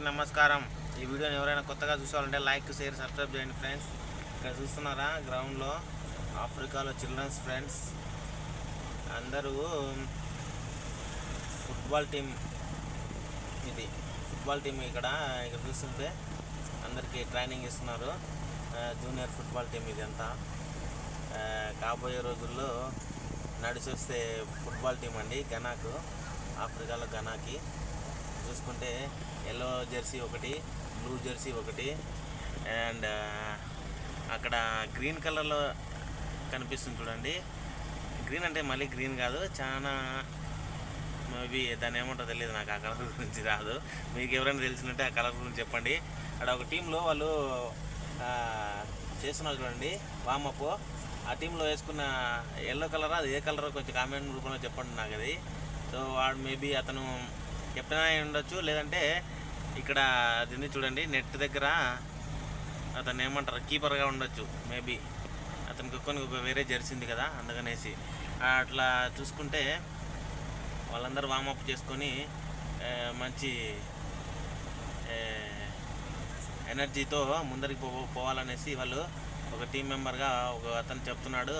నమస్కారం. ఈ వీడియోని ఎవరైనా కొత్తగా చూసాలంటే లైక్, షేర్, సబ్స్క్రైబ్ చేయండి ఫ్రెండ్స్. ఇక్కడ చూస్తున్నారా గ్రౌండ్లో ఆఫ్రికాలో చిల్డ్రన్స్ ఫ్రెండ్స్ అందరూ ఫుట్బాల్ టీం. ఇది ఫుట్బాల్ టీం. ఇక్కడ చూస్తుంటే అందరికీ ట్రైనింగ్ ఇస్తున్నారు. జూనియర్ ఫుట్బాల్ టీం ఇదంతా. కాబోయే రోజుల్లో నడిచొస్తే ఫుట్బాల్ టీం అండి. ఘనాకు, ఆఫ్రికాలో ఘనాకి చూసుకుంటే ఎల్లో జెర్సీ ఒకటి, బ్లూ జెర్సీ ఒకటి, అండ్ అక్కడ గ్రీన్ కలర్లో కనిపిస్తుంది చూడండి. గ్రీన్ అంటే మళ్ళీ గ్రీన్ కాదు, చాలా మేబీ దాన్ని ఏమంటారో తెలియదు నాకు, ఆ కలర్ గురించి రాదు. మీకు ఎవరైనా తెలిసినట్టే ఆ కలర్ గురించి చెప్పండి. అక్కడ ఒక టీంలో వాళ్ళు చేస్తున్నారు చూడండి వామప్. ఆ టీంలో వేసుకున్న ఎల్లో కలర్, అది ఏ కలర్ కొంచెం కామెంట్ రూపంలో చెప్పండి నాకు అది. సో వాడు మేబీ అతను కెప్టెన్ అయి ఉండొచ్చు, లేదంటే ఇక్కడ అది చూడండి నెట్ దగ్గర అతను ఏమంటారు కీపర్గా ఉండొచ్చు మేబీ. అతనికి ఒక వేరే జెర్సీ ఉంది కదా, అందుకనేసి అట్లా చూసుకుంటే వాళ్ళందరూ వామప్ చేసుకొని మంచి ఎనర్జీతో ముందరికి పోవాలనేసి వాళ్ళు ఒక టీం మెంబర్గా ఒక అతను చెప్తున్నాడు.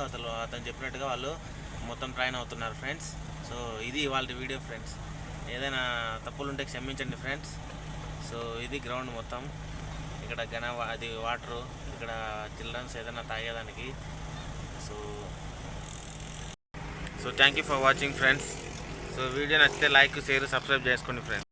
అతను చెప్పినట్టుగా వాళ్ళు మొత్తం ట్రైన్ అవుతున్నారు ఫ్రెండ్స్. సో ఇది వాళ్ళ వీడియో ఫ్రెండ్స్. ఏదైనా తప్పులు ఉంటే క్షమించండి ఫ్రెండ్స్. సో ఇది గ్రౌండ్ మొత్తం. ఇక్కడ అది వాటరు, ఇక్కడ చిల్డ్రన్స్ ఏదైనా తాగేదానికి. So thank you for watching friends. So video నచ్చితే లైక్, షేర్, సబ్స్క్రైబ్ చేసుకోండి ఫ్రెండ్స్.